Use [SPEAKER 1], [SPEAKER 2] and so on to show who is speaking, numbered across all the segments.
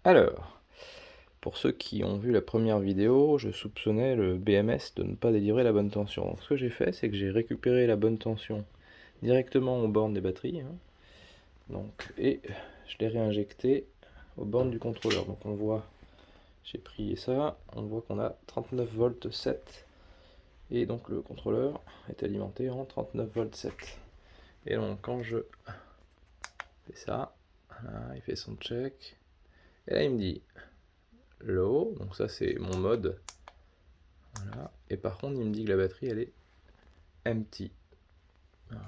[SPEAKER 1] Alors, pour ceux qui ont vu la première vidéo, je soupçonnais le BMS de ne pas délivrer la bonne tension. Donc ce que j'ai fait, c'est que j'ai récupéré la bonne tension directement aux bornes des batteries, hein. Et je l'ai réinjecté aux bornes du contrôleur. Donc on voit, j'ai pris ça, on voit qu'on a 39 volts 7. Et donc le contrôleur est alimenté en 39 volts 7. Et donc quand je fais ça, voilà, il fait son check. Et là il me dit low, donc ça c'est mon mode. Voilà. Et par contre il me dit que la batterie elle est empty. Voilà.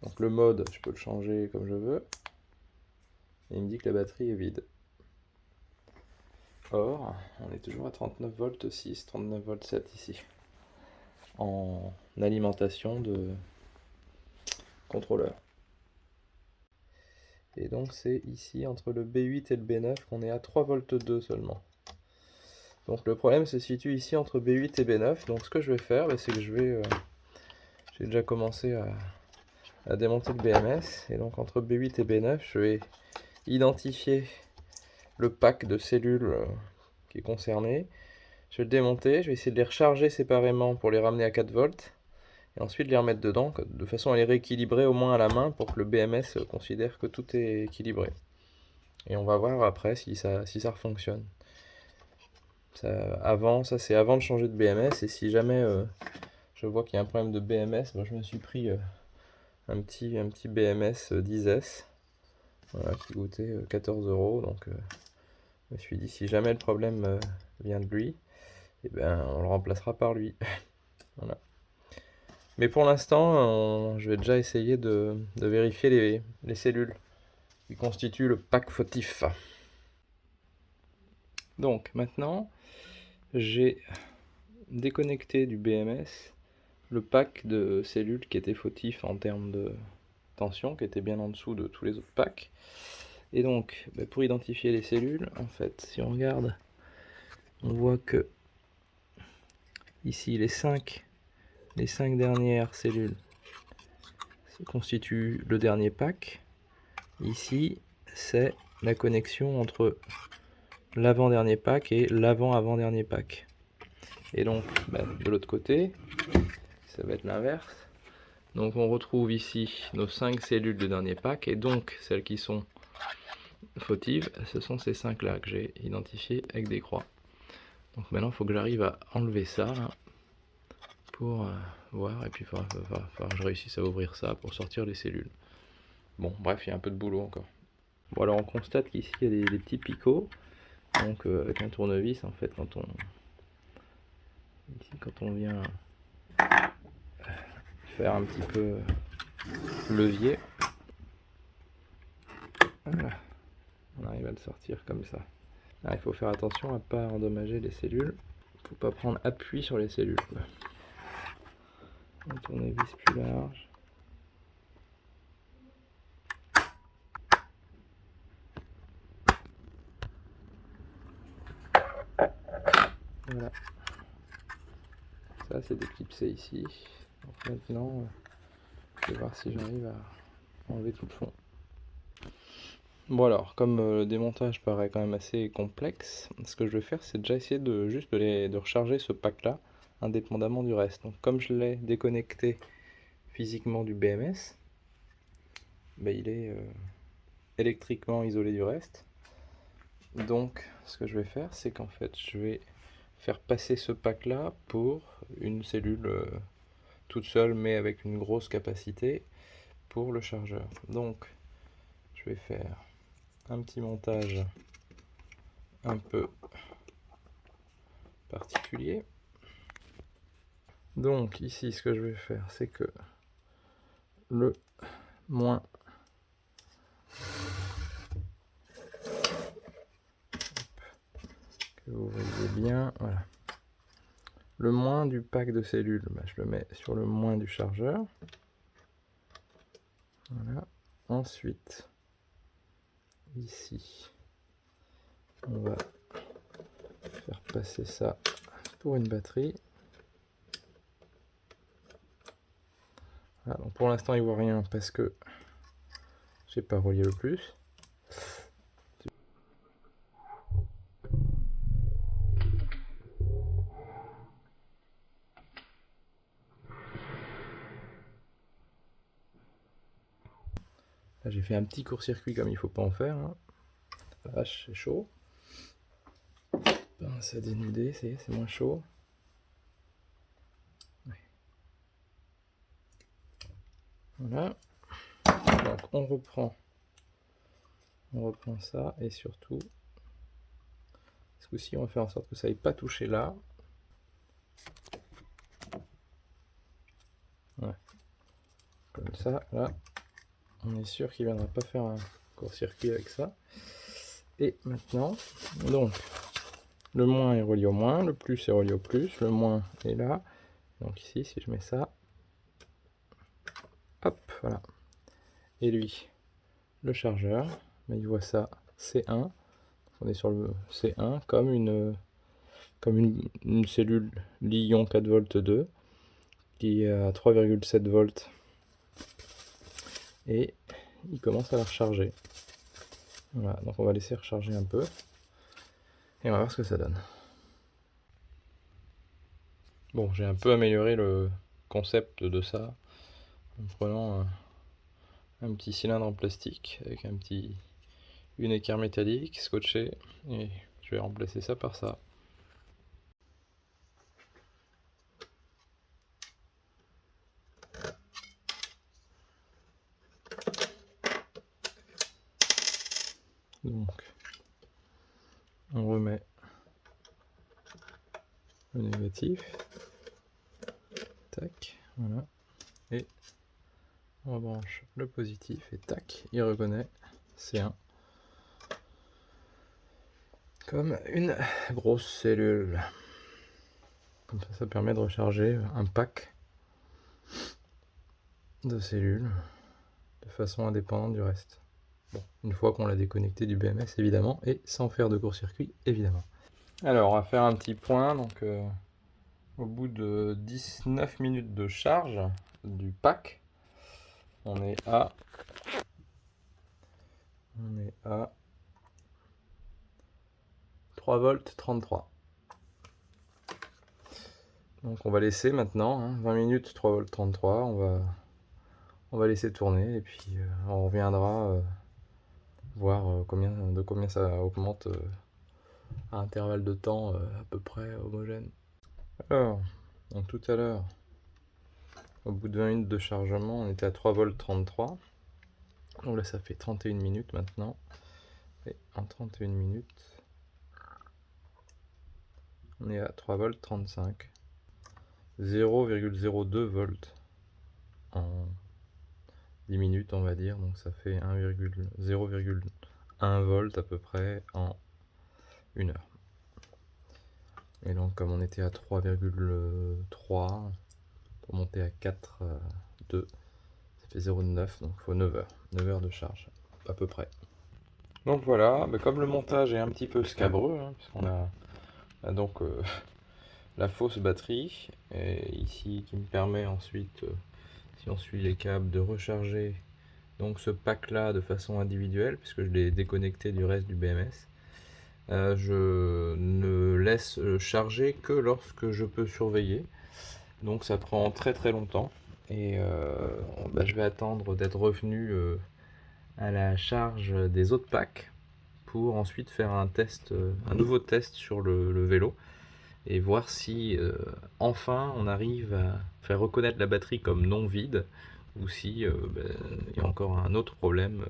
[SPEAKER 1] Donc le mode je peux le changer comme je veux. Et il me dit que la batterie est vide. Or, on est toujours à 39 volts 6, 39 volts 7 ici. En alimentation de contrôleur. Et donc c'est ici entre le B8 et le B9 qu'on est à 3 volts 2 seulement. Donc le problème se situe ici entre B8 et B9. Donc ce que je vais faire, c'est que j'ai déjà commencé à démonter le BMS. Et donc entre B8 et B9, je vais identifier le pack de cellules qui est concerné. Je vais le démonter, je vais essayer de les recharger séparément pour les ramener à 4 volts. Et ensuite les remettre dedans, de façon à les rééquilibrer au moins à la main pour que le BMS considère que tout est équilibré. Et on va voir après si ça fonctionne. Ça c'est avant de changer de BMS, et si jamais je vois qu'il y a un problème de BMS, je me suis pris un petit BMS 10S, voilà, qui coûtait 14 €. Donc je me suis dit, si jamais le problème vient de lui, et ben, on le remplacera par lui. Voilà. Mais pour l'instant, je vais déjà essayer de vérifier les cellules qui constituent le pack fautif. Donc maintenant, j'ai déconnecté du BMS le pack de cellules qui était fautif en termes de tension, qui était bien en dessous de tous les autres packs. Et donc, pour identifier les cellules, en fait, si on regarde, on voit que ici, les 5 dernières cellules constituent le dernier pack. Ici, c'est la connexion entre l'avant-dernier pack et l'avant-avant-dernier pack. Et donc, de l'autre côté, ça va être l'inverse. Donc on retrouve ici nos 5 cellules de dernier pack, et donc celles qui sont fautives, ce sont ces 5 là que j'ai identifiées avec des croix. Donc maintenant il faut que j'arrive à enlever ça là, pour voir, et puis il faudra que je réussisse à ouvrir ça pour sortir les cellules. Bon, bref, il y a un peu de boulot encore. Bon, alors on constate qu'ici il y a des petits picots, donc avec un tournevis, en fait, quand on vient faire un petit peu levier, voilà, on arrive à le sortir comme ça. Alors, il faut faire attention à ne pas endommager les cellules. Il ne faut pas prendre appui sur les cellules, quoi. Un tournevis plus large. Voilà. Ça, c'est déclipsé ici. Donc maintenant, je vais voir si j'arrive à enlever tout le fond. Bon alors, comme le démontage paraît quand même assez complexe, ce que je vais faire, c'est déjà essayer de recharger ce pack-là, indépendamment du reste. Donc comme je l'ai déconnecté physiquement du BMS, il est électriquement isolé du reste. Donc ce que je vais faire, c'est qu'en fait, je vais faire passer ce pack-là pour une cellule toute seule, mais avec une grosse capacité pour le chargeur. Donc je vais faire un petit montage un peu particulier. Donc ici, ce que je vais faire, c'est que le moins que vous voyez bien, voilà, le moins du pack de cellules, je le mets sur le moins du chargeur. Voilà. Ensuite, ici, on va faire passer ça pour une batterie. Voilà, donc pour l'instant, il ne voit rien parce que j'ai pas relié le plus. Là, j'ai fait un petit court-circuit comme il faut pas en faire. Hein. La vache, c'est chaud. Pince à dénuder, c'est moins chaud. Ouais. Voilà. Donc on reprend ça et surtout, ce coup-ci on va faire en sorte que ça n'aille pas toucher là. Ouais. Comme ça, là, on est sûr qu'il ne viendra pas faire un court-circuit avec ça. Et maintenant, donc, le moins est relié au moins, le plus est relié au plus, le moins est là. Donc ici, si je mets ça, hop, voilà. Et lui, le chargeur, mais il voit ça, C1. On est sur le C1 comme une cellule Li-ion 4V2 qui est à 3,7 volts. Et il commence à la recharger. Voilà, donc on va laisser recharger un peu. Et on va voir ce que ça donne. Bon, j'ai un peu amélioré le concept de ça en prenant un petit cylindre en plastique avec une équerre métallique scotchée et je vais remplacer ça par ça. Donc, on remet le négatif, tac, voilà, et on rebranche le positif et tac, il reconnaît C1 comme une grosse cellule. Comme ça permet de recharger un pack de cellules de façon indépendante du reste. Bon, une fois qu'on l'a déconnecté du BMS évidemment, et sans faire de court-circuit évidemment. Alors on va faire un petit point, donc au bout de 19 minutes de charge du pack, on est à 3 volts 33. Donc on va laisser maintenant, 20 minutes 3 volts 33, on va laisser tourner et puis on reviendra voir de combien ça augmente à intervalle de temps à peu près homogène. Alors, donc tout à l'heure, au bout de 20 minutes de chargement, on était à 3 volts 33. Donc là ça fait 31 minutes maintenant. Et en 31 minutes, on est à 3 volts 35. 0,02 volts en 10 minutes on va dire, donc ça fait 0,1 volt à peu près en 1 heure. Et donc comme on était à 3,3 pour monter à 4,2, ça fait 0,9, donc il faut 9 heures. 9 heures de charge à peu près. Donc voilà, mais comme le montage est un petit peu scabreux, puisqu'on a donc la fausse batterie, et ici qui me permet ensuite, si on suit les câbles, de recharger donc ce pack là de façon individuelle, puisque je l'ai déconnecté du reste du BMS. Je ne laisse charger que lorsque je peux surveiller, donc ça prend très très longtemps, et je vais attendre d'être revenu à la charge des autres packs pour ensuite faire un nouveau test sur le vélo et voir si enfin on arrive à faire reconnaître la batterie comme non vide ou si il y a encore un autre problème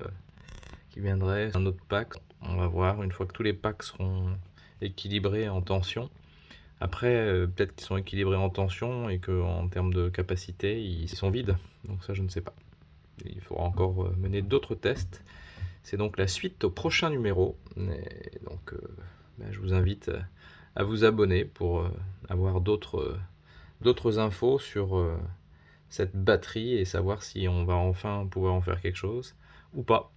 [SPEAKER 1] qui viendrait, un autre pack. On va voir une fois que tous les packs seront équilibrés en tension. Après, peut-être qu'ils sont équilibrés en tension et qu'en termes de capacité, ils sont vides. Donc ça, je ne sais pas. Il faudra encore mener d'autres tests. C'est donc la suite au prochain numéro. Et donc, je vous invite à vous abonner pour avoir d'autres infos sur cette batterie et savoir si on va enfin pouvoir en faire quelque chose ou pas.